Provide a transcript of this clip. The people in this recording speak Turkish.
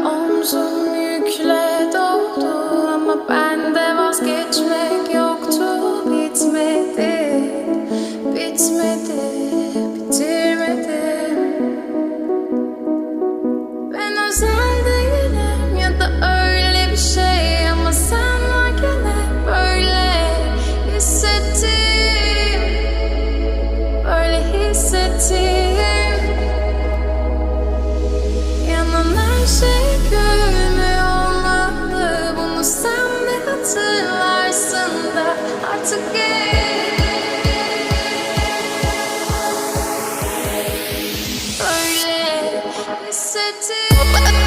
Omzum yükle doldu ama bende vazgeçmek yoktu. Bitmedi, bitmedi, bitirmedim. Ben özel değilim ya da öyle bir şey, ama sen varken hep böyle hissettim, böyle hissettim. Yanan her şey görünmüyor olmalı, bunu sen de hatırlarsın da artık böyle hissettim.